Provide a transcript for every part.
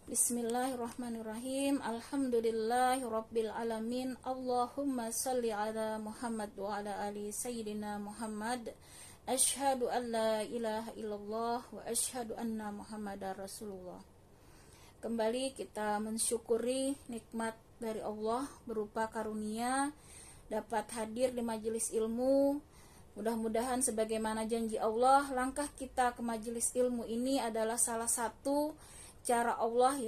Bismillahirrahmanirrahim. Alhamdulillahirabbil alamin. Allahumma shalli ala Muhammad wa ala ali sayyidina Muhammad. Asyhadu an la ilaha illallah wa asyhadu anna Muhammadar Rasulullah. Kembali kita mensyukuri nikmat dari Allah berupa karunia dapat hadir di majelis ilmu. Mudah-mudahan sebagaimana janji Allah, langkah kita ke majelis ilmu ini adalah salah satu cara Allah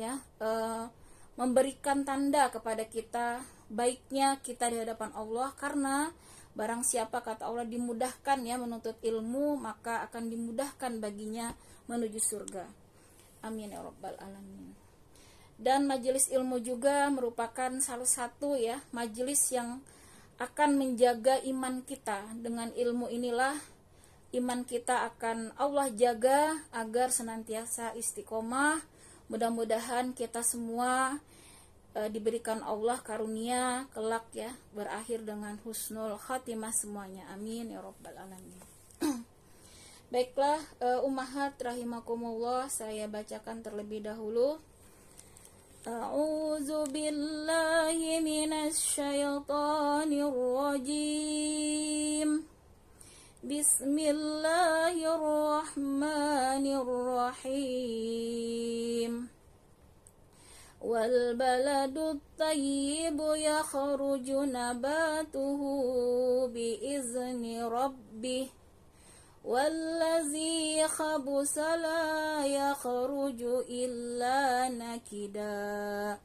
memberikan tanda kepada kita baiknya kita di hadapan Allah, karena barang siapa, kata Allah, dimudahkan menuntut ilmu, maka akan dimudahkan baginya menuju surga. Amin ya rabbal alamin. Dan majelis ilmu juga merupakan salah satu majelis yang akan menjaga iman kita. Dengan ilmu inilah iman kita akan Allah jaga agar senantiasa istiqomah. Mudah-mudahan kita semua diberikan Allah karunia kelak berakhir dengan husnul khatimah semuanya. Amin ya rabbal alamin. Baiklah, ummahat rahimakumullah, saya bacakan terlebih dahulu. A'udzu billahi minasy syaithanir rajim. Bismillahirrahmanirrahim. Wal baladut thayyibu yakhruju nabatuhu biizni rabbih wallazi khabusa la yakhruju illa nakida.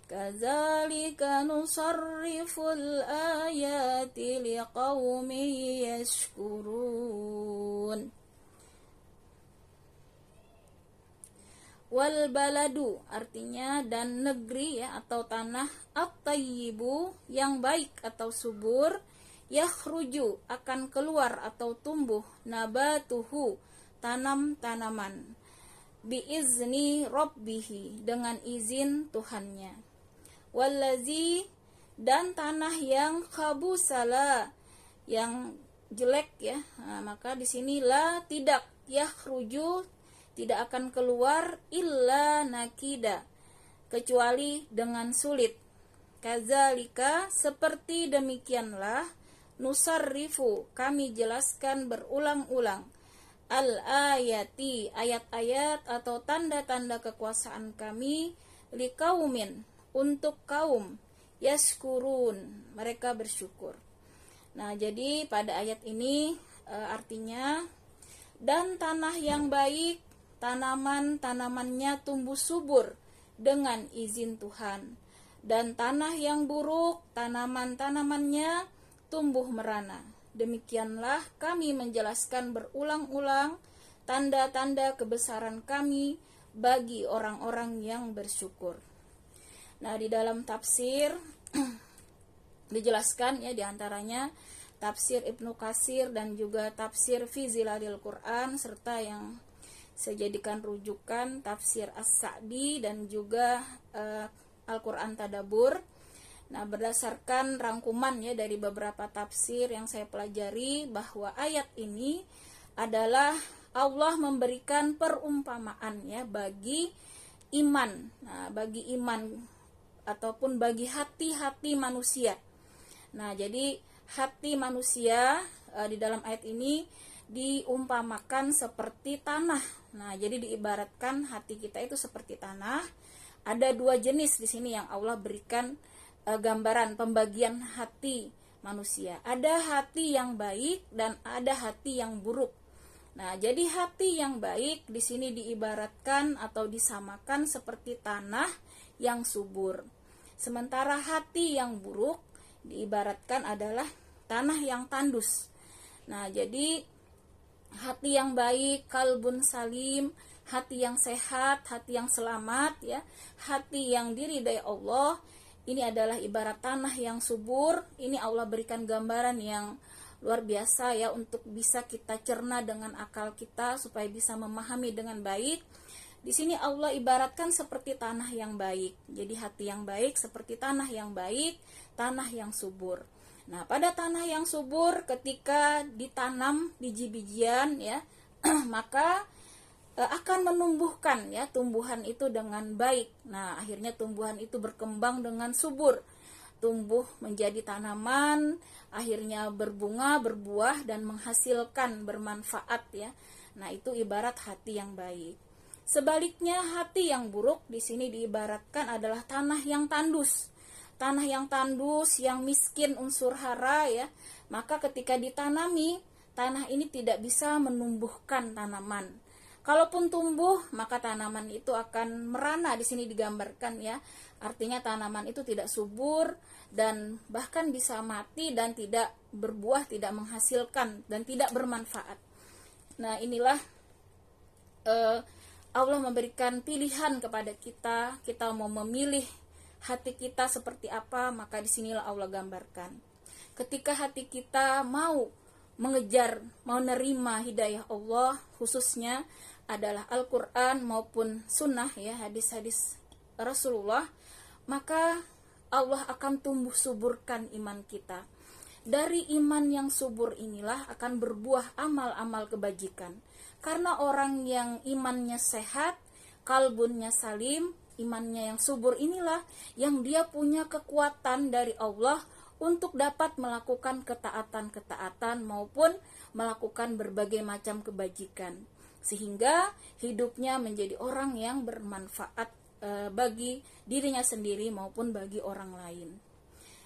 Kadzalika nusarriful ayati liqaumin yashkurun. Wal baladu artinya dan negeri atau tanah, at-tayyibu yang baik atau subur, yakhruju akan keluar atau tumbuh, nabatuhu tanam-tanaman, biizni rabbihi dengan izin Tuhannya. Wallazi dan tanah yang khabusala yang jelek maka di sini la tidak, yakhruju tidak akan keluar, illa nakida kecuali dengan sulit. Kadzalika seperti demikianlah, nusarrifu kami jelaskan berulang-ulang, al-ayati ayat-ayat atau tanda-tanda kekuasaan kami, liqaumin untuk kaum, yashkurun mereka bersyukur. Nah, jadi pada ayat ini artinya dan tanah yang baik tanaman-tanamannya tumbuh subur dengan izin Tuhan, dan tanah yang buruk tanaman-tanamannya tumbuh merana. Demikianlah kami menjelaskan berulang-ulang tanda-tanda kebesaran kami bagi orang-orang yang bersyukur. Nah, di dalam tafsir dijelaskan diantaranya tafsir Ibnu Katsir dan juga tafsir Fi Zilalil Quran, serta yang saya jadikan rujukan tafsir As-Sa'di dan juga Al-Quran Tadabbur. Nah, berdasarkan rangkuman dari beberapa tafsir yang saya pelajari, bahwa ayat ini adalah Allah memberikan perumpamaan bagi iman. Nah, bagi iman ataupun bagi hati-hati manusia. Nah, jadi hati manusia di dalam ayat ini diumpamakan seperti tanah. Nah, jadi diibaratkan hati kita itu seperti tanah. Ada dua jenis di sini yang Allah berikan gambaran pembagian hati manusia. Ada hati yang baik dan ada hati yang buruk. Nah, jadi hati yang baik di sini diibaratkan atau disamakan seperti tanah yang subur. Sementara hati yang buruk diibaratkan adalah tanah yang tandus. Nah, jadi hati yang baik, kalbun salim, hati yang sehat, hati yang selamat hati yang diridai Allah, ini adalah ibarat tanah yang subur. Ini Allah berikan gambaran yang luar biasa untuk bisa kita cerna dengan akal kita supaya bisa memahami dengan baik. Di sini Allah ibaratkan seperti tanah yang baik. Jadi hati yang baik seperti tanah yang baik, tanah yang subur. Nah, pada tanah yang subur ketika ditanam biji-bijian maka akan menumbuhkan ya tumbuhan itu dengan baik. Nah, akhirnya tumbuhan itu berkembang dengan subur, tumbuh menjadi tanaman, akhirnya berbunga, berbuah dan menghasilkan, bermanfaat ya. Nah, itu ibarat hati yang baik. Sebaliknya, hati yang buruk di sini diibaratkan adalah tanah yang tandus. Tanah yang tandus, yang miskin unsur hara ya. Maka ketika ditanami, tanah ini tidak bisa menumbuhkan tanaman. Kalaupun tumbuh, maka tanaman itu akan merana, di sini digambarkan ya. Artinya tanaman itu tidak subur dan bahkan bisa mati dan tidak berbuah, tidak menghasilkan dan tidak bermanfaat. Nah, inilah Allah memberikan pilihan kepada kita. Kita mau memilih hati kita seperti apa, maka disinilah Allah gambarkan. Ketika hati kita mau mengejar, mau nerima hidayah Allah, khususnya adalah Al-Quran maupun sunnah ya, hadis-hadis Rasulullah, maka Allah akan tumbuh suburkan iman kita. Dari iman yang subur inilah akan berbuah amal-amal kebajikan. Karena orang yang imannya sehat, kalbunnya salim, imannya yang subur inilah yang dia punya kekuatan dari Allah untuk dapat melakukan ketaatan-ketaatan maupun melakukan berbagai macam kebajikan. Sehingga hidupnya menjadi orang yang bermanfaat bagi dirinya sendiri maupun bagi orang lain.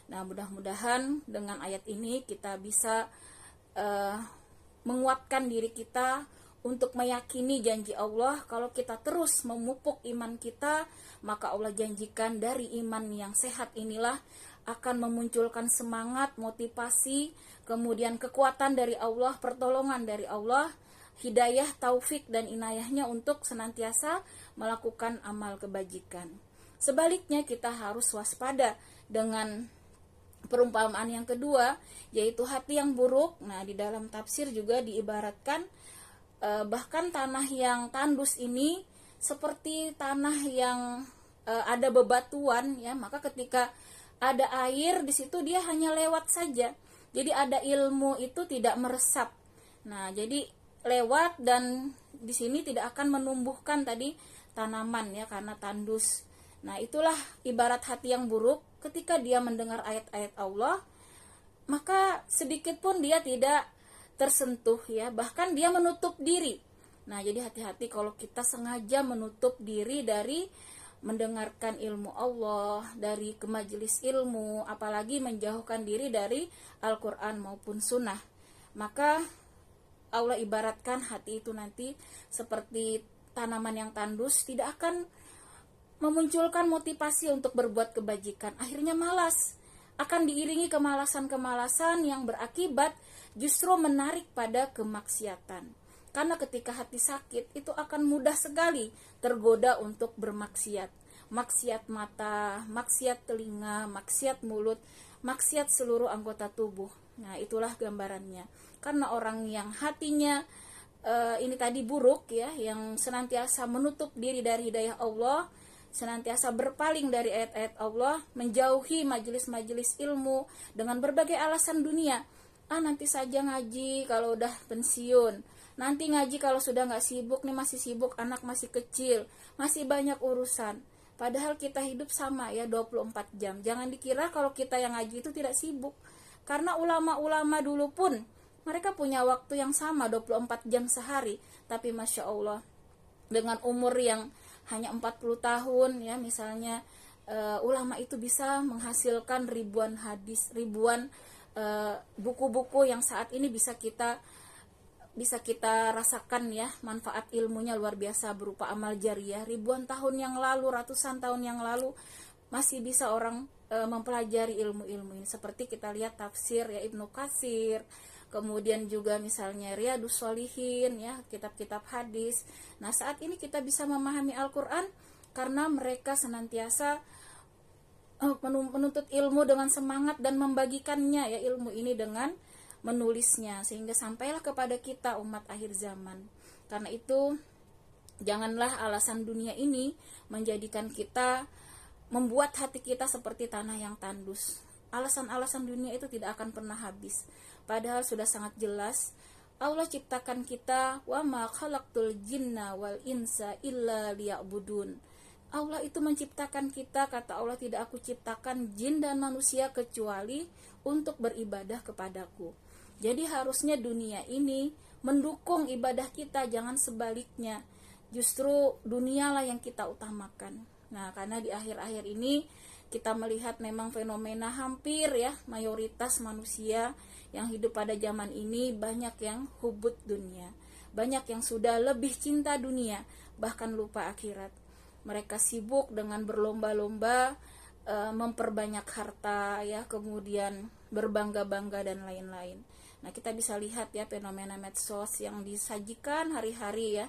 Nah, mudah-mudahan dengan ayat ini kita bisa menguatkan diri kita untuk meyakini janji Allah. Kalau kita terus memupuk iman kita, maka Allah janjikan dari iman yang sehat inilah akan memunculkan semangat, motivasi, kemudian kekuatan dari Allah, pertolongan dari Allah, hidayah, taufik dan inayahnya untuk senantiasa melakukan amal kebajikan. Sebaliknya kita harus waspada dengan perumpamaan yang kedua, yaitu hati yang buruk. Nah, di dalam tafsir juga diibaratkan bahkan tanah yang tandus ini seperti tanah yang ada bebatuan ya, maka ketika ada air di situ dia hanya lewat saja. Jadi ada ilmu itu tidak meresap. Nah, jadi lewat dan di sini tidak akan menumbuhkan tadi tanaman ya karena tandus. Nah, itulah ibarat hati yang buruk. Ketika dia mendengar ayat-ayat Allah, maka sedikit pun dia tidak tersentuh ya, bahkan dia menutup diri. Nah, jadi hati-hati kalau kita sengaja menutup diri dari mendengarkan ilmu Allah, dari ke majelis ilmu, apalagi menjauhkan diri dari Al-Quran maupun sunnah. Maka Allah ibaratkan hati itu nanti seperti tanaman yang tandus, tidak akan memunculkan motivasi untuk berbuat kebajikan. Akhirnya malas, akan diiringi kemalasan-kemalasan yang berakibat justru menarik pada kemaksiatan. Karena ketika hati sakit, itu akan mudah sekali tergoda untuk bermaksiat. Maksiat mata, maksiat telinga, maksiat mulut, maksiat seluruh anggota tubuh. Nah, itulah gambarannya. Karena orang yang hatinya ini tadi buruk ya, yang senantiasa menutup diri dari hidayah Allah, senantiasa berpaling dari ayat-ayat Allah, menjauhi majelis-majelis ilmu dengan berbagai alasan dunia. Nanti saja ngaji kalau udah pensiun, nanti ngaji kalau sudah nggak sibuk, nih masih sibuk, anak masih kecil, masih banyak urusan. Padahal kita hidup sama ya 24 jam. Jangan dikira kalau kita yang ngaji itu tidak sibuk. Karena ulama-ulama dulu pun mereka punya waktu yang sama 24 jam sehari. Tapi Masya Allah, dengan umur yang hanya 40 tahun ya misalnya, ulama itu bisa menghasilkan ribuan hadis, ribuan buku-buku yang saat ini bisa kita rasakan ya, manfaat ilmunya luar biasa berupa amal jariah. Ribuan tahun yang lalu, ratusan tahun yang lalu masih bisa orang mempelajari ilmu-ilmu ini. Seperti kita lihat tafsir ya Ibnu Katsir, kemudian juga misalnya Riyadhus Shalihin ya, kitab-kitab hadis. Nah, saat ini kita bisa memahami Al-Quran karena mereka senantiasa menuntut ilmu dengan semangat dan membagikannya ya, ilmu ini dengan menulisnya, sehingga sampailah kepada kita umat akhir zaman. Karena itu janganlah alasan dunia ini menjadikan kita, membuat hati kita seperti tanah yang tandus. Alasan-alasan dunia itu tidak akan pernah habis. Padahal sudah sangat jelas Allah ciptakan kita, wa ma khalaqtul jinna wal insa illa liya'budun. Allah itu menciptakan kita, kata Allah, tidak aku ciptakan jin dan manusia kecuali untuk beribadah kepadaku. Jadi harusnya dunia ini mendukung ibadah kita, jangan sebaliknya. Justru dunialah yang kita utamakan. Nah, karena di akhir-akhir ini kita melihat memang fenomena hampir ya mayoritas manusia yang hidup pada zaman ini banyak yang hubud dunia, banyak yang sudah lebih cinta dunia bahkan lupa akhirat. Mereka sibuk dengan berlomba-lomba memperbanyak harta ya, kemudian berbangga-bangga dan lain-lain. Nah, kita bisa lihat ya fenomena medsos yang disajikan hari-hari ya,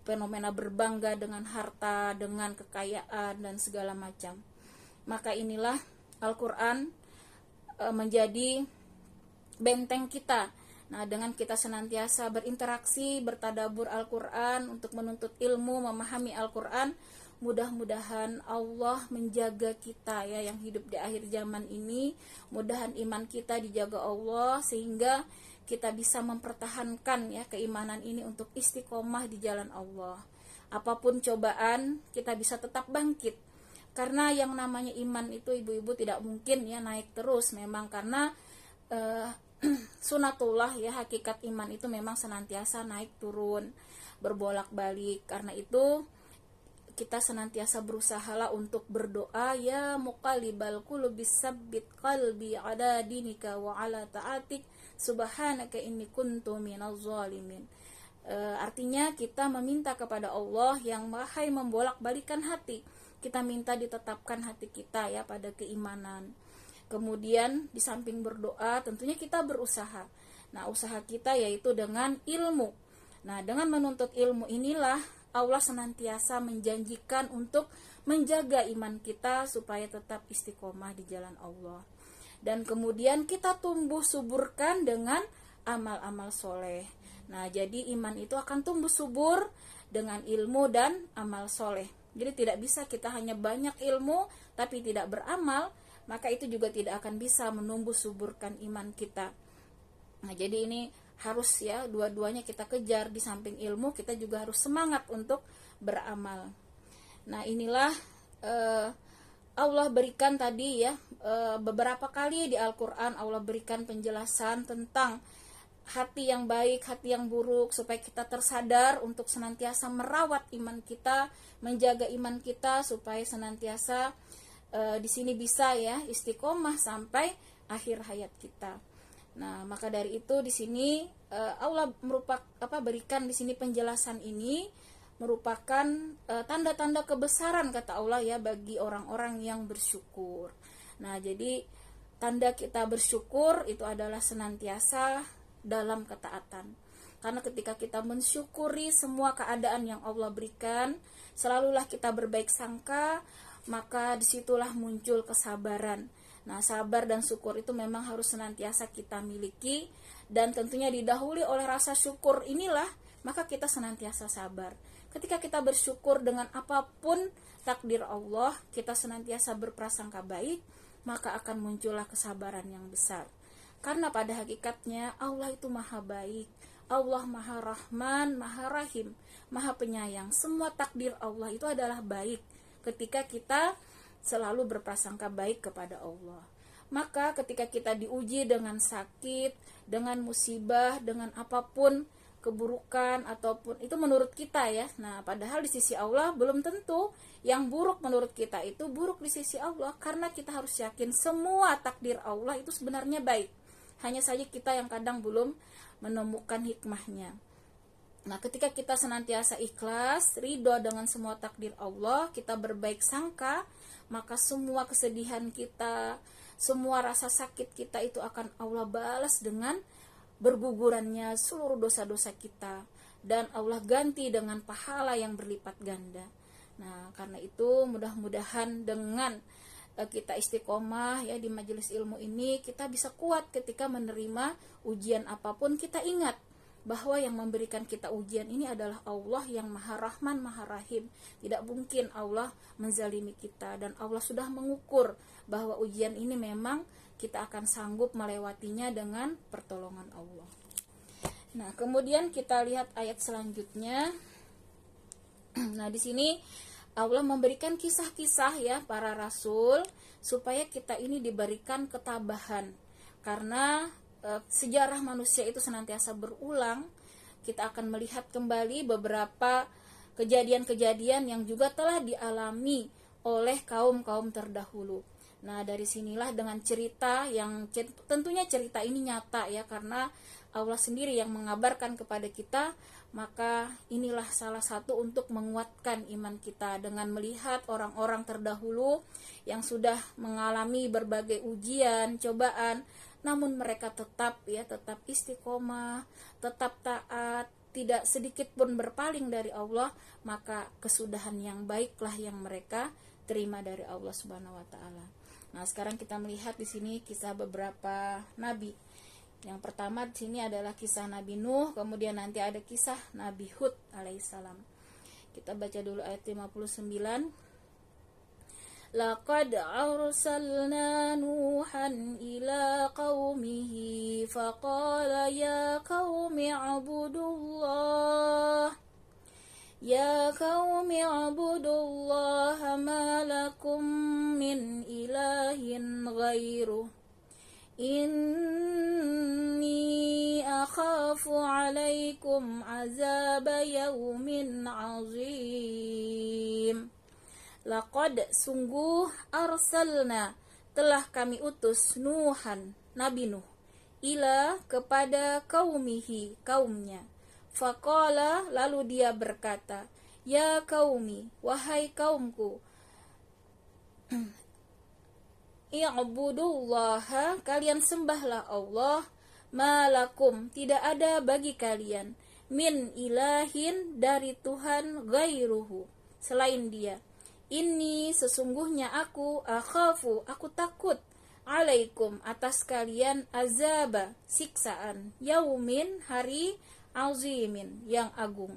fenomena berbangga dengan harta, dengan kekayaan dan segala macam. Maka inilah Al-Quran menjadi benteng kita. Nah, dengan kita senantiasa berinteraksi, bertadabur Al-Quran untuk menuntut ilmu, memahami Al-Quran, mudah-mudahan Allah menjaga kita ya yang hidup di akhir zaman ini. Mudahan iman kita dijaga Allah sehingga kita bisa mempertahankan ya keimanan ini untuk istiqomah di jalan Allah. Apapun cobaan, kita bisa tetap bangkit. Karena yang namanya iman itu ibu-ibu tidak mungkin ya naik terus, memang karena sunatullah ya, hakikat iman itu memang senantiasa naik turun, berbolak-balik. Karena itu kita senantiasa berusahalah untuk berdoa, ya muqallibal qulubi tsabbit qalbi ala dinika wa ala ta'atik subhanaka inni kuntu minaz zalimin. Artinya kita meminta kepada Allah yang mahai membolak-balikan hati. Kita minta ditetapkan hati kita ya pada keimanan. Kemudian di samping berdoa tentunya kita berusaha. Nah, usaha kita yaitu dengan ilmu. Nah, dengan menuntut ilmu inilah Allah senantiasa menjanjikan untuk menjaga iman kita supaya tetap istiqomah di jalan Allah. Dan kemudian kita tumbuh suburkan dengan amal-amal soleh. Nah, jadi iman itu akan tumbuh subur dengan ilmu dan amal soleh. Jadi tidak bisa kita hanya banyak ilmu tapi tidak beramal, maka itu juga tidak akan bisa menumbuh suburkan iman kita. Nah, jadi ini harus ya dua-duanya kita kejar. Di samping ilmu kita juga harus semangat untuk beramal. Nah, inilah Allah berikan tadi ya beberapa kali di Al-Quran Allah berikan penjelasan tentang hati yang baik, hati yang buruk, supaya kita tersadar untuk senantiasa merawat iman kita, menjaga iman kita supaya senantiasa di sini bisa ya istiqomah sampai akhir hayat kita. Nah, maka dari itu di sini Allah berikan di sini penjelasan ini merupakan tanda-tanda kebesaran kata Allah ya bagi orang-orang yang bersyukur. Nah, jadi tanda kita bersyukur itu adalah senantiasa dalam ketaatan. Karena ketika kita mensyukuri semua keadaan yang Allah berikan, selalulah kita berbaik sangka, maka disitulah muncul kesabaran. Nah, sabar dan syukur itu memang harus senantiasa kita miliki, dan tentunya didahului oleh rasa syukur inilah, maka kita senantiasa sabar. Ketika kita bersyukur dengan apapun takdir Allah, kita senantiasa berprasangka baik, maka akan muncullah kesabaran yang besar. Karena pada hakikatnya Allah itu maha baik, Allah maha rahman, maha rahim, maha penyayang. Semua takdir Allah itu adalah baik ketika kita selalu berprasangka baik kepada Allah. Maka ketika kita diuji dengan sakit, dengan musibah, dengan apapun keburukan ataupun itu menurut kita ya. Nah, padahal di sisi Allah belum tentu yang buruk menurut kita itu buruk di sisi Allah, karena kita harus yakin semua takdir Allah itu sebenarnya baik. Hanya saja kita yang kadang belum menemukan hikmahnya. Nah, ketika kita senantiasa ikhlas, ridho dengan semua takdir Allah, kita berbaik sangka, maka semua kesedihan kita, semua rasa sakit kita itu akan Allah balas dengan bergugurannya seluruh dosa-dosa kita, dan Allah ganti dengan pahala yang berlipat ganda. Nah, karena itu mudah-mudahan dengan kita istiqomah ya di majelis ilmu ini, kita bisa kuat ketika menerima ujian apapun. Kita ingat bahwa yang memberikan kita ujian ini adalah Allah yang maha rahman, maha rahim. Tidak mungkin Allah menzalimi kita, dan Allah sudah mengukur bahwa ujian ini memang kita akan sanggup melewatinya dengan pertolongan Allah. Nah, kemudian kita lihat ayat selanjutnya. Nah, di sini Allah memberikan kisah-kisah ya para rasul supaya kita ini diberikan ketabahan. Karena sejarah manusia itu senantiasa berulang. Kita akan melihat kembali beberapa kejadian-kejadian yang juga telah dialami oleh kaum-kaum terdahulu. Nah, dari sinilah dengan cerita yang tentunya cerita ini nyata ya, karena Allah sendiri yang mengabarkan kepada kita, maka inilah salah satu untuk menguatkan iman kita dengan melihat orang-orang terdahulu yang sudah mengalami berbagai ujian, cobaan, namun mereka tetap istiqomah, tetap taat, tidak sedikit pun berpaling dari Allah, maka kesudahan yang baiklah yang mereka terima dari Allah Subhanahu wa taala. Nah, sekarang kita melihat di sini kisah beberapa nabi. Yang pertama di sini adalah kisah Nabi Nuh, kemudian nanti ada kisah Nabi Hud alaihissalam. Kita baca dulu ayat 59. Laqad arsalna Nuhan ila qaumihi faqala ya qaumi ibudullah Ya qaumi ibudullaha ma lakum min ilahin ghairuh inni akhafu alaikum azaba yaumin azim. Laqad sungguh arsalna telah kami utus Nuhan Nabi Nuh ila kepada qaumihi kaumnya. Faqala lalu dia berkata, ya qaumi wahai kaumku, i'budullaha kalian sembahlah Allah, malakum tidak ada bagi kalian, min ilahin dari Tuhan ghairuhu selain dia. Ini sesungguhnya aku akhafu aku takut alaikum atas kalian azaba siksaan yaumin hari azimin yang agung.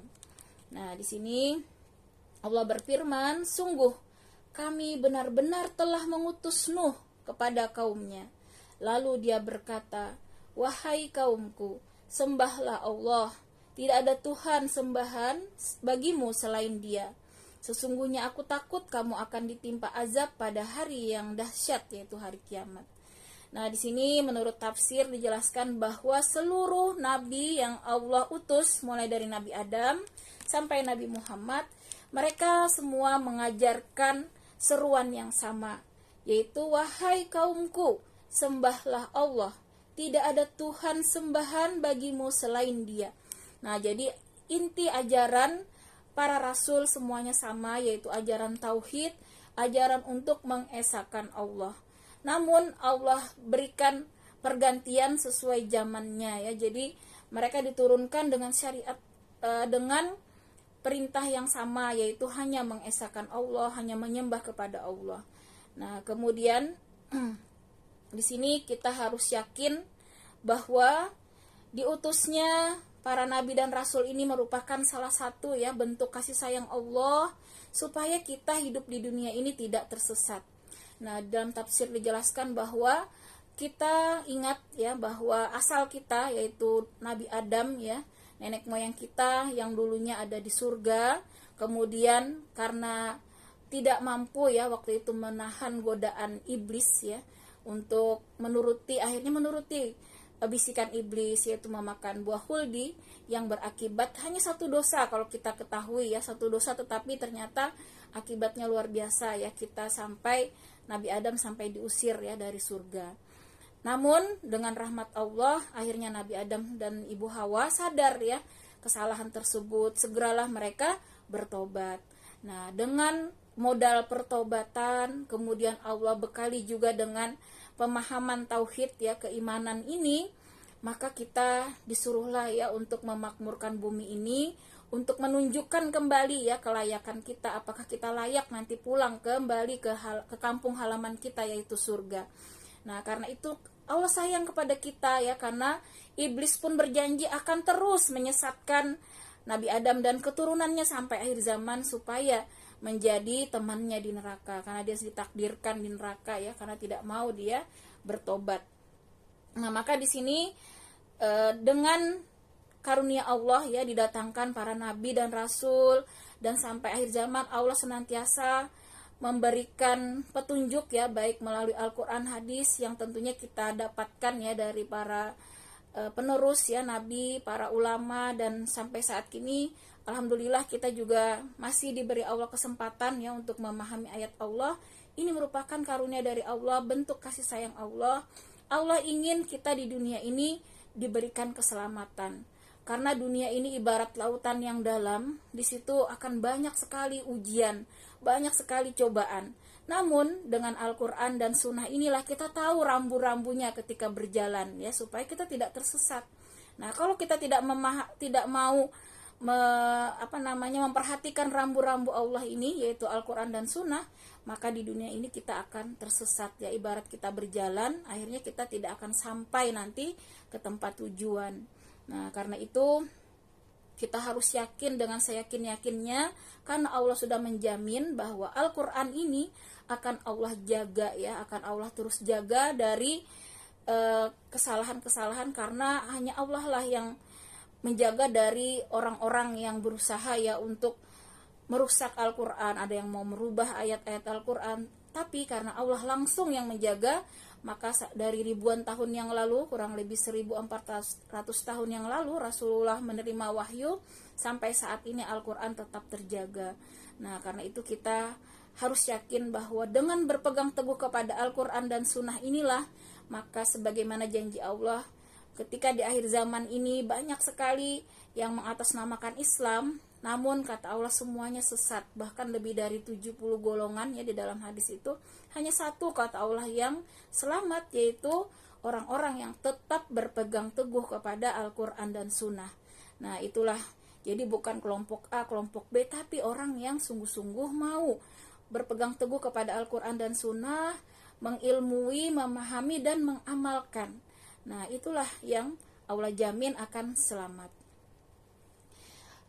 Nah, di sini Allah berfirman, sungguh kami benar-benar telah mengutus Nuh kepada kaumnya. Lalu dia berkata, wahai kaumku, sembahlah Allah, tidak ada Tuhan sembahan bagimu selain Dia. Sesungguhnya aku takut kamu akan ditimpa azab pada hari yang dahsyat, yaitu hari kiamat. Nah, di sini menurut tafsir dijelaskan bahwa seluruh nabi yang Allah utus, mulai dari Nabi Adam sampai Nabi Muhammad, mereka semua mengajarkan seruan yang sama, yaitu wahai kaumku, sembahlah Allah, tidak ada Tuhan sembahan bagimu selain Dia. Nah, jadi inti ajaran para rasul semuanya sama, yaitu ajaran tauhid, ajaran untuk mengesahkan Allah. Namun Allah berikan pergantian sesuai zamannya ya. Jadi mereka diturunkan dengan syariat dengan perintah yang sama, yaitu hanya mengesahkan Allah, hanya menyembah kepada Allah. Nah, kemudian di sini kita harus yakin bahwa diutusnya para nabi dan rasul ini merupakan salah satu ya bentuk kasih sayang Allah supaya kita hidup di dunia ini tidak tersesat. Nah, dalam tafsir dijelaskan bahwa kita ingat ya bahwa asal kita yaitu Nabi Adam ya, nenek moyang kita yang dulunya ada di surga, kemudian karena tidak mampu ya waktu itu menahan godaan iblis ya untuk akhirnya menuruti bisikan iblis, yaitu memakan buah huldi yang berakibat hanya satu dosa. Kalau kita ketahui ya, satu dosa, tetapi ternyata akibatnya luar biasa ya, kita sampai Nabi Adam sampai diusir ya dari surga. Namun dengan rahmat Allah akhirnya Nabi Adam dan Ibu Hawa sadar ya kesalahan tersebut, segeralah mereka bertobat. Nah, dengan modal pertobatan, kemudian Allah bekali juga dengan pemahaman tauhid ya, keimanan ini, maka kita disuruhlah ya untuk memakmurkan bumi ini, untuk menunjukkan kembali ya kelayakan kita, apakah kita layak nanti pulang kembali ke kampung halaman kita yaitu surga. Nah, karena itu Allah sayang kepada kita ya, karena iblis pun berjanji akan terus menyesatkan Nabi Adam dan keturunannya sampai akhir zaman supaya menjadi temannya di neraka, karena dia ditakdirkan di neraka ya, karena tidak mau dia bertobat. Nah, maka di sini dengan karunia Allah ya, didatangkan para nabi dan rasul, dan sampai akhir zaman Allah senantiasa memberikan petunjuk ya, baik melalui Al-Quran, hadis yang tentunya kita dapatkan ya dari para penerus ya, nabi, para ulama, dan sampai saat ini alhamdulillah kita juga masih diberi Allah kesempatan ya untuk memahami ayat Allah. Ini merupakan karunia dari Allah, bentuk kasih sayang Allah. Allah ingin kita di dunia ini diberikan keselamatan. Karena dunia ini ibarat lautan yang dalam, di situ akan banyak sekali ujian, banyak sekali cobaan. Namun dengan Al-Quran dan Sunnah inilah kita tahu rambu-rambunya ketika berjalan ya, supaya kita tidak tersesat. Nah, kalau kita tidak mau memperhatikan rambu-rambu Allah ini, yaitu Al-Quran dan Sunnah, maka di dunia ini kita akan tersesat ya. Ibarat kita berjalan, akhirnya kita tidak akan sampai nanti ke tempat tujuan. Nah, karena itu kita harus yakin dengan seyakin-yakinnya, karena Allah sudah menjamin bahwa Al-Quran ini akan Allah jaga ya, akan Allah terus jaga dari kesalahan-kesalahan, karena hanya Allah lah yang menjaga dari orang-orang yang berusaha ya untuk merusak Al-Quran. Ada yang mau merubah ayat-ayat Al-Quran, tapi karena Allah langsung yang menjaga, maka dari ribuan tahun yang lalu, kurang lebih 1400 tahun yang lalu, Rasulullah menerima wahyu, sampai saat ini Al-Quran tetap terjaga. Nah, karena itu kita harus yakin bahwa dengan berpegang teguh kepada Al-Quran dan Sunnah inilah, maka sebagaimana janji Allah, ketika di akhir zaman ini banyak sekali yang mengatasnamakan Islam, namun kata Allah semuanya sesat, bahkan lebih dari 70 golongan ya di dalam hadis itu. Hanya satu kata Allah yang selamat, yaitu orang-orang yang tetap berpegang teguh kepada Al-Quran dan Sunnah. Nah, itulah, jadi bukan kelompok A, kelompok B, tapi orang yang sungguh-sungguh mau berpegang teguh kepada Al-Quran dan Sunnah, mengilmui, memahami, dan mengamalkan. Nah, itulah yang Allah jamin akan selamat.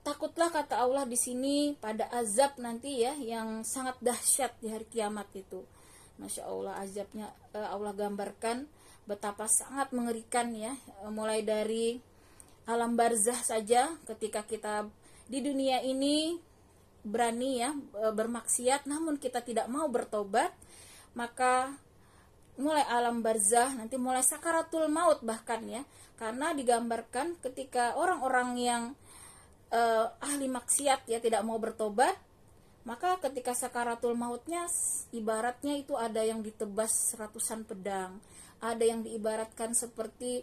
Takutlah kata Allah di sini pada azab nanti ya, yang sangat dahsyat di hari kiamat itu. Masya Allah, azabnya Allah gambarkan betapa sangat mengerikan ya, mulai dari alam barzah saja, ketika kita di dunia ini berani ya bermaksiat, namun kita tidak mau bertobat, maka mulai alam barzah, nanti mulai sakaratul maut bahkan ya, karena digambarkan ketika orang-orang yang ahli maksiat ya tidak mau bertobat, maka ketika sakaratul mautnya, ibaratnya itu ada yang ditebas ratusan pedang, ada yang diibaratkan seperti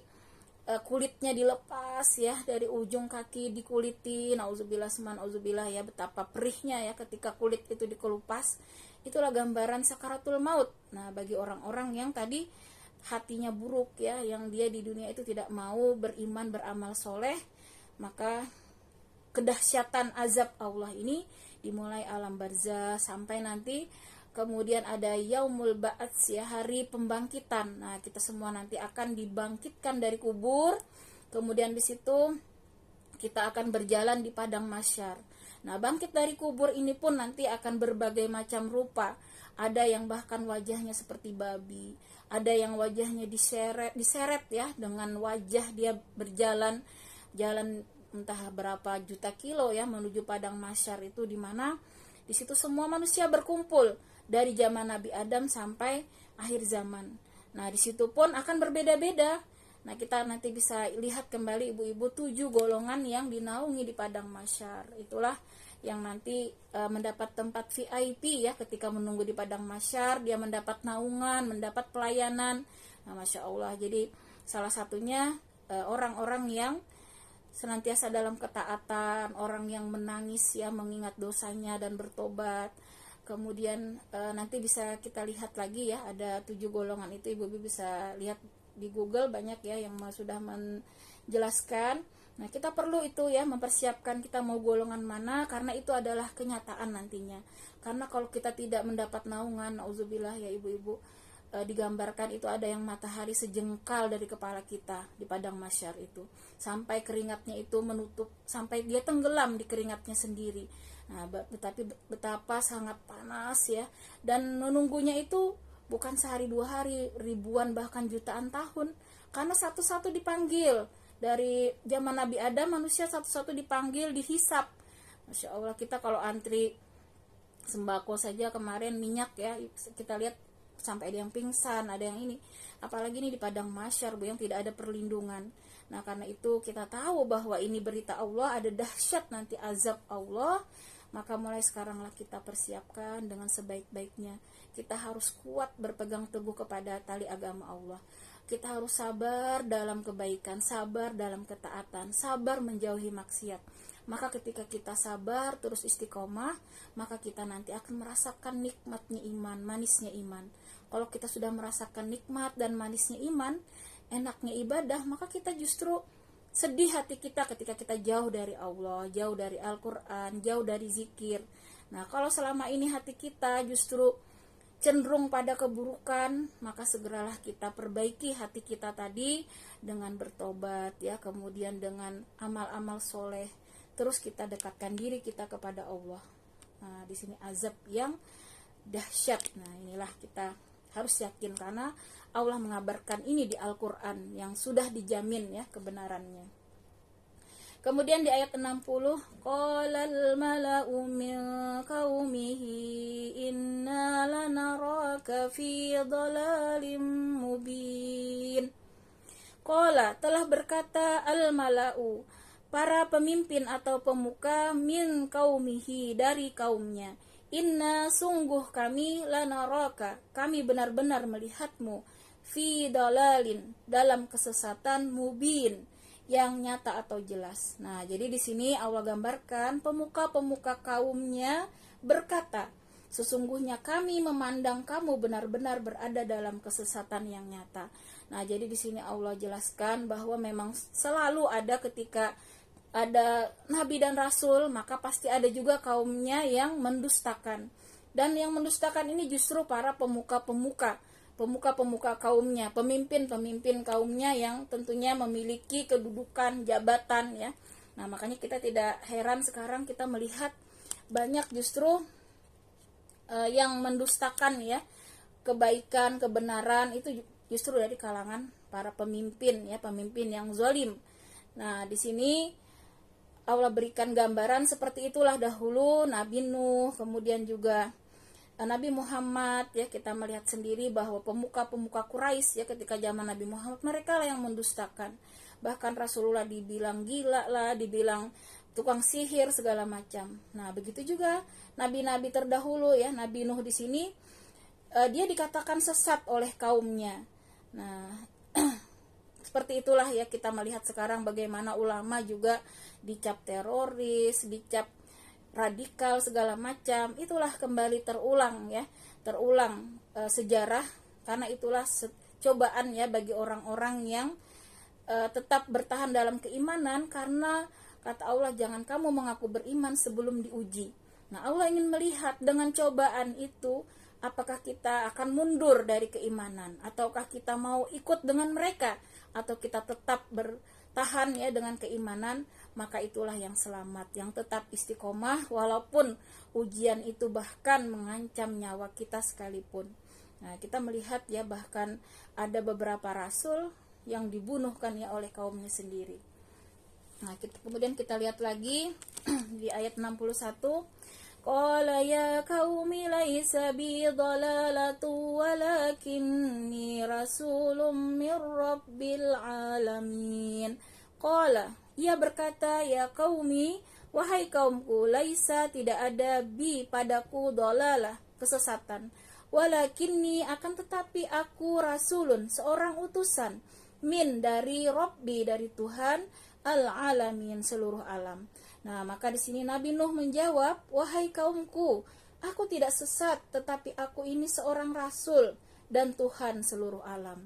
kulitnya dilepas ya, dari ujung kaki dikuliti, nauzubillah ya, betapa perihnya ya ketika kulit itu dikelupas. Itulah gambaran sakaratul maut. Nah, bagi orang-orang yang tadi hatinya buruk ya, yang dia di dunia itu tidak mau beriman, beramal soleh, maka kedahsyatan azab Allah ini dimulai alam barzah sampai nanti kemudian ada yaumul ba'ats ya, hari pembangkitan. Nah, kita semua nanti akan dibangkitkan dari kubur, kemudian di situ kita akan berjalan di padang mahsyar. Nah, bangkit dari kubur ini pun nanti akan berbagai macam rupa. Ada yang bahkan wajahnya seperti babi, ada yang wajahnya diseret ya, dengan wajah dia berjalan entah berapa juta kilo ya menuju padang mahsyar itu, di mana di situ semua manusia berkumpul dari zaman Nabi Adam sampai akhir zaman. Nah, di situ pun akan berbeda-beda. Nah, kita nanti bisa lihat kembali ibu-ibu 7 golongan yang dinaungi di padang mahsyar. Itulah yang nanti mendapat tempat VIP ya, ketika menunggu di padang mahsyar, dia mendapat naungan, mendapat pelayanan. Nah, Masya Allah, jadi salah satunya orang-orang yang senantiasa dalam ketaatan, orang yang menangis ya, mengingat dosanya dan bertobat. Kemudian nanti bisa kita lihat lagi ya, ada 7 golongan itu, ibu-ibu bisa lihat di Google, banyak ya yang sudah menjelaskan. Nah, kita perlu itu ya, mempersiapkan kita mau golongan mana, karena itu adalah kenyataan nantinya. Karena kalau kita tidak mendapat naungan, nauzubillah ya ibu-ibu, digambarkan itu ada yang matahari sejengkal dari kepala kita di padang mahsyar itu, sampai keringatnya itu menutup, sampai dia tenggelam di keringatnya sendiri. Nah, tetapi betapa sangat panas ya, dan menunggunya itu bukan sehari 2 hari, ribuan bahkan jutaan tahun, karena satu-satu dipanggil Dari zaman Nabi Adam manusia satu-satu dipanggil, dihisap. Masya Allah, kita kalau antri sembako saja kemarin minyak ya, kita lihat sampai ada yang pingsan, ada yang ini. Apalagi ini di padang mahsyar, Bu, yang tidak ada perlindungan. Nah, karena itu kita tahu bahwa ini berita Allah, ada dahsyat nanti azab Allah. Maka mulai sekaranglah kita persiapkan dengan sebaik-baiknya. Kita harus kuat berpegang teguh kepada tali agama Allah. Kita harus sabar dalam kebaikan, sabar dalam ketaatan, sabar menjauhi maksiat. Maka ketika kita sabar terus istiqomah, maka kita nanti akan merasakan nikmatnya iman, manisnya iman. Kalau kita sudah merasakan nikmat dan manisnya iman, enaknya ibadah, maka kita justru sedih hati kita ketika kita jauh dari Allah, jauh dari Al-Quran, jauh dari zikir. Nah, kalau selama ini hati kita justru cenderung pada keburukan, maka segeralah kita perbaiki hati kita tadi dengan bertobat ya, kemudian dengan amal-amal soleh. Terus kita dekatkan diri kita kepada Allah. Nah, di sini azab yang dahsyat. Nah, inilah kita harus yakin karena Allah mengabarkan ini di Al-Quran yang sudah dijamin ya kebenarannya. Kemudian di ayat 60, qalal mala'u min qaumihi inna lanaraka fi dhalalin mubin. Qala, telah berkata al-mala'u, para pemimpin atau pemuka, min qaumihi, dari kaumnya, inna, sungguh kami, lanaraka, kami benar-benar melihatmu, fi dhalalin, dalam kesesatan, mubin, yang nyata atau jelas. Nah, jadi di sini Allah gambarkan pemuka-pemuka kaumnya berkata, sesungguhnya kami memandang kamu benar-benar berada dalam kesesatan yang nyata. Nah, jadi di sini Allah jelaskan bahwa memang selalu ada ketika ada nabi dan rasul, maka pasti ada juga kaumnya yang mendustakan. Dan yang mendustakan ini justru para pemuka-pemuka kaumnya, pemimpin-pemimpin kaumnya yang tentunya memiliki kedudukan, jabatan ya. Nah, makanya kita tidak heran sekarang kita melihat banyak justru yang mendustakan ya kebaikan, kebenaran itu justru dari kalangan para pemimpin ya, pemimpin yang zalim. Nah, di sini Allah berikan gambaran seperti itulah dahulu Nabi Nuh, kemudian juga Nabi Muhammad ya, kita melihat sendiri bahwa pemuka-pemuka Quraisy ya ketika zaman Nabi Muhammad mereka lah yang mendustakan. Bahkan Rasulullah dibilang gila lah, dibilang tukang sihir segala macam. Nah, begitu juga nabi-nabi terdahulu ya, Nabi Nuh di sini dia dikatakan sesat oleh kaumnya. Nah, seperti itulah ya kita melihat sekarang bagaimana ulama juga dicap teroris, dicap radikal segala macam. Itulah kembali terulang ya, sejarah, karena itulah cobaan ya bagi orang-orang yang tetap bertahan dalam keimanan, karena kata Allah, jangan kamu mengaku beriman sebelum diuji. Nah, Allah ingin melihat dengan cobaan itu apakah kita akan mundur dari keimanan, ataukah kita mau ikut dengan mereka, atau kita tetap bertahan ya dengan keimanan. Maka itulah yang selamat, yang tetap istiqomah walaupun ujian itu bahkan mengancam nyawa kita sekalipun. Nah, kita melihat ya bahkan ada beberapa rasul yang dibunuhkan ya oleh kaumnya sendiri. Nah, kemudian kita lihat lagi di ayat 61, qala ya qaumi laisa bi dhalalatu walakinni rasulun mir rabbil alamin. Qala, ia berkata, ya qaumi, wahai kaumku, laisa, tidak ada, bi, padaku, dhalalah, kesesatan, walakinni, akan tetapi aku rasulun, seorang utusan, min, dari Rabbi, dari Tuhan, al-alamin, seluruh alam. Nah, maka di sini Nabi Nuh menjawab, wahai kaumku, aku tidak sesat, tetapi aku ini seorang rasul dan Tuhan seluruh alam.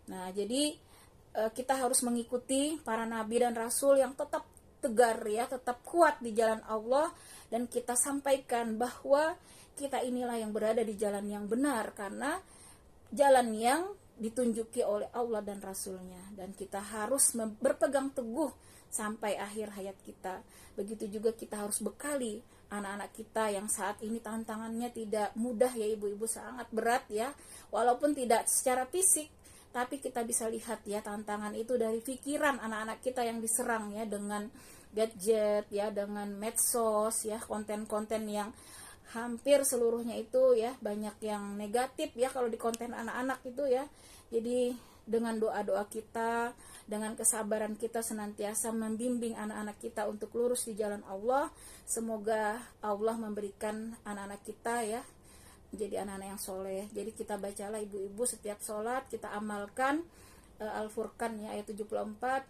Nah, jadi kita harus mengikuti para nabi dan rasul yang tetap tegar ya, tetap kuat di jalan Allah, dan kita sampaikan bahwa kita inilah yang berada di jalan yang benar karena jalan yang ditunjuki oleh Allah dan Rasulnya, dan kita harus berpegang teguh sampai akhir hayat kita. Begitu juga kita harus bekali anak-anak kita yang saat ini tantangannya tidak mudah ya ibu-ibu, sangat berat ya, walaupun tidak secara fisik, tapi kita bisa lihat ya tantangan itu dari pikiran anak-anak kita yang diserang ya dengan gadget ya, dengan medsos ya, konten-konten yang hampir seluruhnya itu ya banyak yang negatif ya kalau di konten anak-anak itu ya. Jadi dengan doa-doa kita, dengan kesabaran kita senantiasa membimbing anak-anak kita untuk lurus di jalan Allah, semoga Allah memberikan anak-anak kita ya jadi anak-anak yang soleh. Jadi kita bacalah ibu-ibu setiap sholat, kita amalkan Al-Furqan ya ayat 74,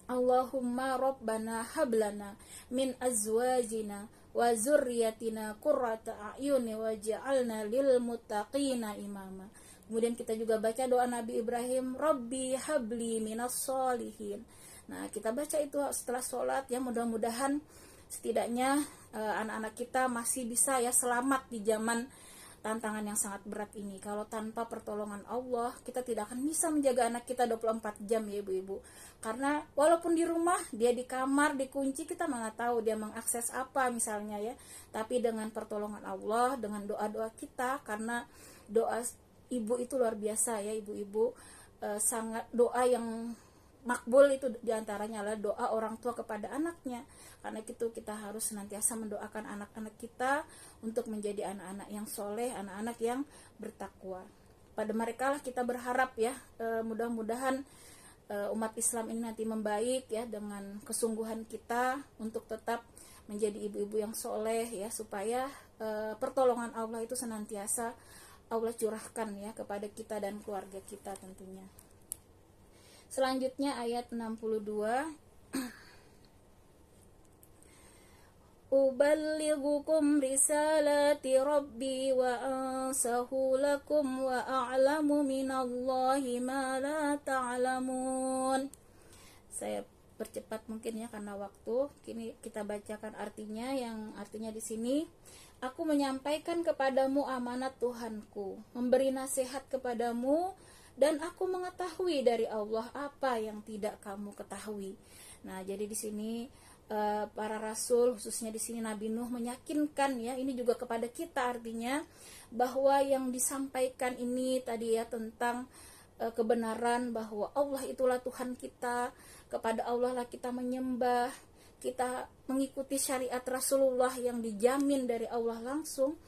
Allahumma Rabbana hablana min azwajina wa zurriyatina qurrata a'yuni waj'alna lil muttaqina imama. Kemudian kita juga baca doa Nabi Ibrahim, Rabbi habli minas solihin. Nah, kita baca itu setelah sholat ya, mudah-mudahan setidaknya anak-anak kita masih bisa ya selamat di zaman tantangan yang sangat berat ini. Kalau tanpa pertolongan Allah, kita tidak akan bisa menjaga anak kita 24 jam ya ibu-ibu. Karena walaupun di rumah, dia di kamar, dikunci, kita nggak tahu dia mengakses apa misalnya ya. Tapi dengan pertolongan Allah, dengan doa-doa kita, karena doa ibu itu luar biasa ya ibu-ibu, sangat doa yang makbul itu diantaranya adalah doa orang tua kepada anaknya. Karena itu kita harus senantiasa mendoakan anak-anak kita untuk menjadi anak-anak yang soleh, anak-anak yang bertakwa. Pada mereka lah kita berharap ya, mudah-mudahan umat Islam ini nanti membaik ya dengan kesungguhan kita untuk tetap menjadi ibu-ibu yang soleh ya, supaya pertolongan Allah itu senantiasa Allah curahkan ya kepada kita dan keluarga kita tentunya. Selanjutnya ayat 62, Uballighukum risalati rabbi wa ansahu lakum wa a'lamu minallahi ma la ta'lamun. Saya percepat mungkin ya karena waktu. Kini kita bacakan artinya, yang artinya di sini, aku menyampaikan kepadamu amanat Tuhanku, memberi nasihat kepadamu, dan aku mengetahui dari Allah apa yang tidak kamu ketahui. Nah, jadi di sini para rasul, khususnya di sini Nabi Nuh meyakinkan ya, ini juga kepada kita artinya bahwa yang disampaikan ini tadi ya tentang kebenaran bahwa Allah itulah Tuhan kita, kepada Allah lah kita menyembah, kita mengikuti syariat Rasulullah yang dijamin dari Allah langsung,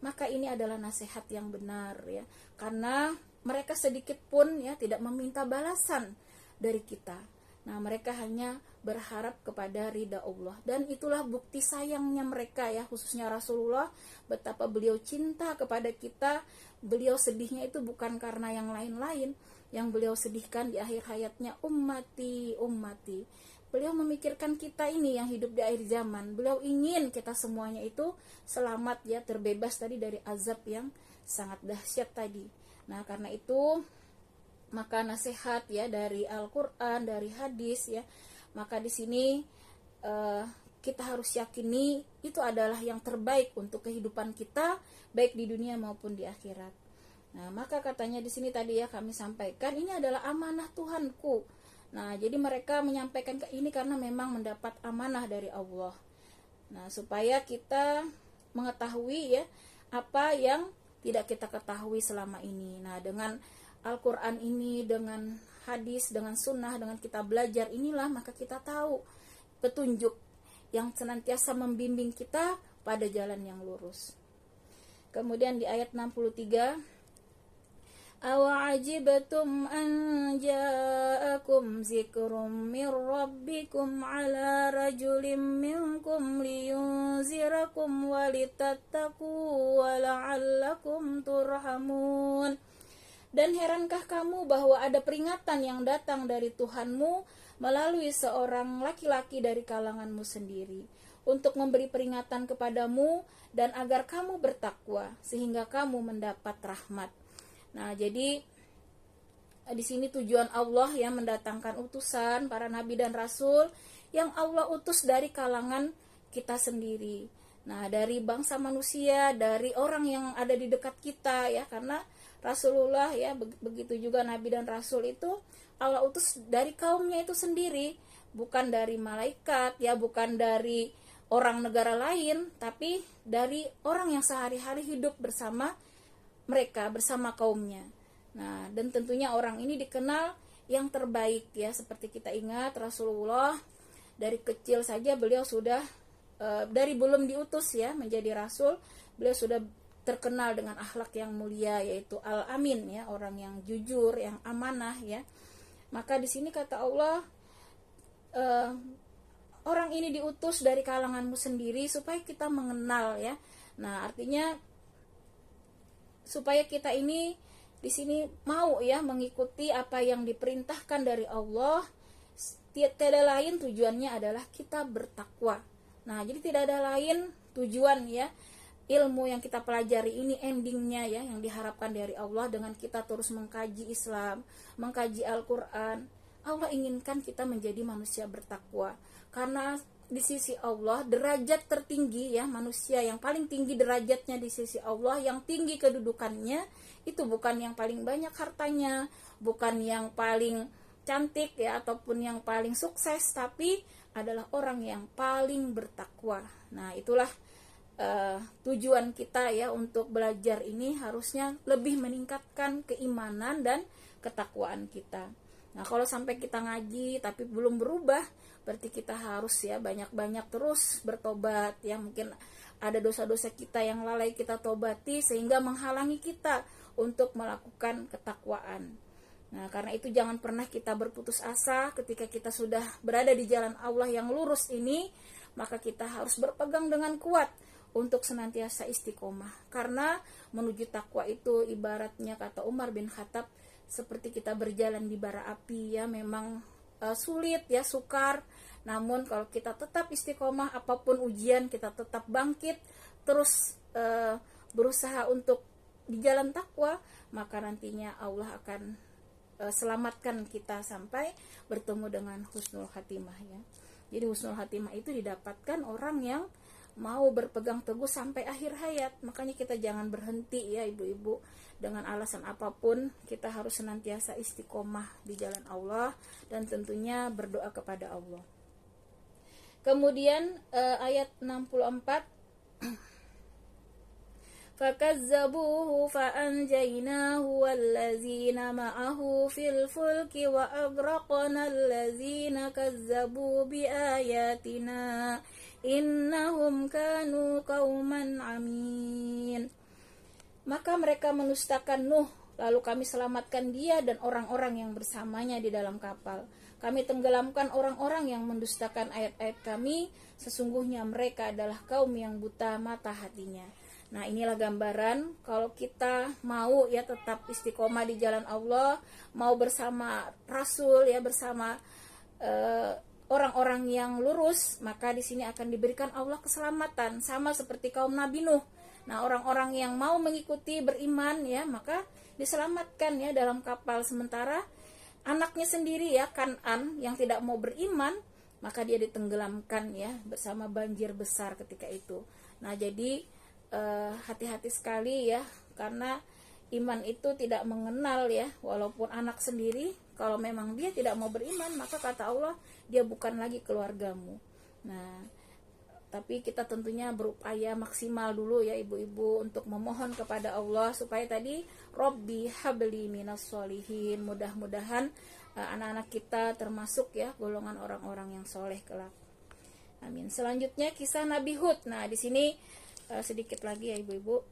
maka ini adalah nasihat yang benar ya, karena mereka sedikit pun ya tidak meminta balasan dari kita. Nah, mereka hanya berharap kepada ridha Allah, dan itulah bukti sayangnya mereka ya, khususnya Rasulullah, betapa beliau cinta kepada kita. Beliau sedihnya itu bukan karena yang lain-lain, yang beliau sedihkan di akhir hayatnya, ummati, ummati. Beliau memikirkan kita ini yang hidup di akhir zaman. Beliau ingin kita semuanya itu selamat ya, terbebas tadi dari azab yang sangat dahsyat tadi. Nah, karena itu maka nasihat ya dari Al-Qur'an, dari hadis ya, maka di sini kita harus yakini itu adalah yang terbaik untuk kehidupan kita, baik di dunia maupun di akhirat. Nah, maka katanya di sini tadi ya kami sampaikan, ini adalah amanah Tuhanku. Nah, jadi mereka menyampaikan ini karena memang mendapat amanah dari Allah. Nah, supaya kita mengetahui ya apa yang tidak kita ketahui selama ini. Nah, dengan Al-Quran ini, dengan hadis, dengan sunnah, dengan kita belajar inilah, maka kita tahu petunjuk yang senantiasa membimbing kita pada jalan yang lurus. Kemudian di ayat 63, Awa'ajibatum an ja'akum zikrum min rabbikum ala rajulim minkum liyunzirakum walitattaqu wa la'allakum turhamun. Dan herankah kamu bahwa ada peringatan yang datang dari Tuhanmu melalui seorang laki-laki dari kalanganmu sendiri, untuk memberi peringatan kepadamu dan agar kamu bertakwa sehingga kamu mendapat rahmat. Nah, jadi di sini tujuan Allah yang mendatangkan utusan para nabi dan rasul yang Allah utus dari kalangan kita sendiri. Nah, dari bangsa manusia, dari orang yang ada di dekat kita ya, karena Rasulullah ya, begitu juga nabi dan rasul itu Allah utus dari kaumnya itu sendiri, bukan dari malaikat ya, bukan dari orang negara lain, tapi dari orang yang sehari-hari hidup bersama mereka, bersama kaumnya. Nah, dan tentunya orang ini dikenal yang terbaik ya, seperti kita ingat Rasulullah dari kecil saja beliau sudah dari belum diutus ya menjadi rasul, beliau sudah terkenal dengan akhlak yang mulia, yaitu al-amin ya, orang yang jujur, yang amanah ya. Maka di sini kata Allah, orang ini diutus dari kalanganmu sendiri supaya kita mengenal ya. Nah, artinya supaya kita ini di sini mau ya mengikuti apa yang diperintahkan dari Allah. Tiada lain tujuannya adalah kita bertakwa. Nah, jadi tidak ada lain tujuan ya. Ilmu yang kita pelajari ini endingnya ya, yang diharapkan dari Allah dengan kita terus mengkaji Islam, mengkaji Al-Quran. Allah inginkan kita menjadi manusia bertakwa. Karena di sisi Allah derajat tertinggi ya, manusia yang paling tinggi derajatnya di sisi Allah, yang tinggi kedudukannya, itu bukan yang paling banyak hartanya, bukan yang paling cantik ya, ataupun yang paling sukses, tapi adalah orang yang paling bertakwa. Nah, itulah tujuan kita ya untuk belajar ini, harusnya lebih meningkatkan keimanan dan ketakwaan kita. Nah, kalau sampai kita ngaji tapi belum berubah, berarti kita harus ya banyak-banyak terus bertobat ya. Mungkin ada dosa-dosa kita yang lalai kita tobati sehingga menghalangi kita untuk melakukan ketakwaan. Nah, karena itu jangan pernah kita berputus asa ketika kita sudah berada di jalan Allah yang lurus ini, maka kita harus berpegang dengan kuat untuk senantiasa istiqomah. Karena menuju takwa itu ibaratnya kata Umar bin Khattab seperti kita berjalan di bara api ya, memang sulit ya, sukar. Namun kalau kita tetap istiqomah, apapun ujian kita tetap bangkit, terus berusaha untuk di jalan takwa, maka nantinya Allah akan selamatkan kita sampai bertemu dengan husnul khatimah ya. Jadi husnul khatimah itu didapatkan orang yang mau berpegang teguh sampai akhir hayat. Makanya kita jangan berhenti ya ibu-ibu, dengan alasan apapun kita harus senantiasa istiqomah di jalan Allah dan tentunya berdoa kepada Allah. Kemudian ayat 64, fakazzabuhu fa'anjaynahu wallazina ma'ahu fil fulki wa agraqna allazina kazzabu biayatina innahum kanu qauman amin. Maka mereka mendustakan Nuh, lalu kami selamatkan dia dan orang-orang yang bersamanya di dalam kapal. Kami tenggelamkan orang-orang yang mendustakan ayat-ayat kami, sesungguhnya mereka adalah kaum yang buta mata hatinya. Nah, inilah gambaran kalau kita mau ya tetap istiqomah di jalan Allah, mau bersama Rasul ya, bersama orang-orang yang lurus, maka di sini akan diberikan Allah keselamatan, sama seperti kaum Nabi Nuh. Nah, orang-orang yang mau mengikuti beriman ya, maka diselamatkan ya dalam kapal. Sementara anaknya sendiri ya, Kan'an, yang tidak mau beriman, maka dia ditenggelamkan ya bersama banjir besar ketika itu. Nah, jadi hati-hati sekali ya, karena iman itu tidak mengenal ya, walaupun anak sendiri, kalau memang dia tidak mau beriman, maka kata Allah, dia bukan lagi keluargamu. Nah, tapi kita tentunya berupaya maksimal dulu ya ibu-ibu untuk memohon kepada Allah supaya tadi Robbi habli minas sholihin, mudah-mudahan anak-anak kita termasuk ya golongan orang-orang yang soleh kelak. Amin. Selanjutnya kisah Nabi Hud. Nah, di sini sedikit lagi ya ibu-ibu.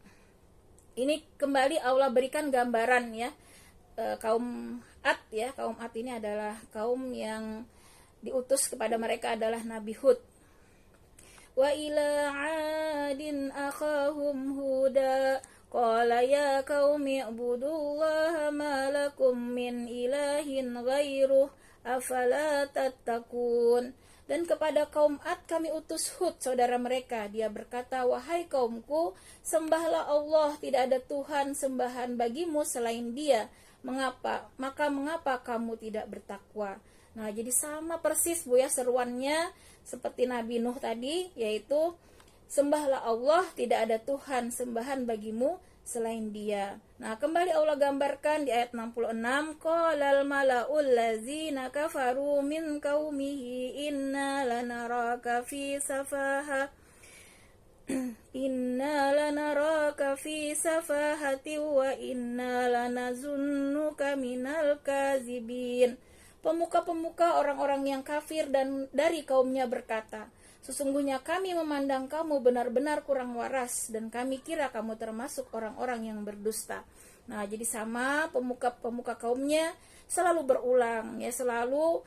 Ini kembali Allah berikan gambaran ya, kaum Ad ya. Kaum Ad ini adalah kaum yang diutus kepada mereka adalah Nabi Hud. Wa ila 'adin akhahum huda qala ya qaumi ibudullaha ma lakum min ilahin ghairuh afala tattaqun. Dan kepada kaum Ad kami utus Hud, saudara mereka. Dia berkata, wahai kaumku, sembahlah Allah, tidak ada Tuhan sembahan bagimu selain Dia. Maka mengapa kamu tidak bertakwa? Nah, jadi sama persis Bu ya seruannya seperti Nabi Nuh tadi, yaitu sembahlah Allah, tidak ada Tuhan sembahan bagimu selain Dia. Nah, kembali Allah gambarkan di ayat 66, qalal mala'ul ladzina kafaru min qaumihi inna lanaraka fi safaha inna lanaraka lafi safahati wa inna lanazunnuka minal kazibin. Pemuka-pemuka orang-orang yang kafir dan dari kaumnya berkata, sesungguhnya kami memandang kamu benar-benar kurang waras dan kami kira kamu termasuk orang-orang yang berdusta. Nah, jadi sama pemuka-pemuka kaumnya selalu berulang ya, selalu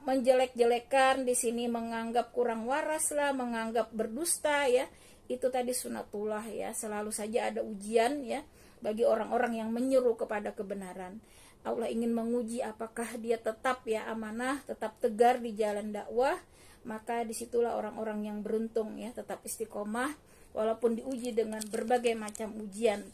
menjelek-jelekan di sini, menganggap kurang waras lah, menganggap berdusta ya. Itu tadi sunatullah ya, selalu saja ada ujian ya bagi orang-orang yang menyeru kepada kebenaran. Allah ingin menguji apakah dia tetap ya amanah, tetap tegar di jalan dakwah. Maka disitulah orang-orang yang beruntung ya, tetap istiqomah walaupun diuji dengan berbagai macam ujian.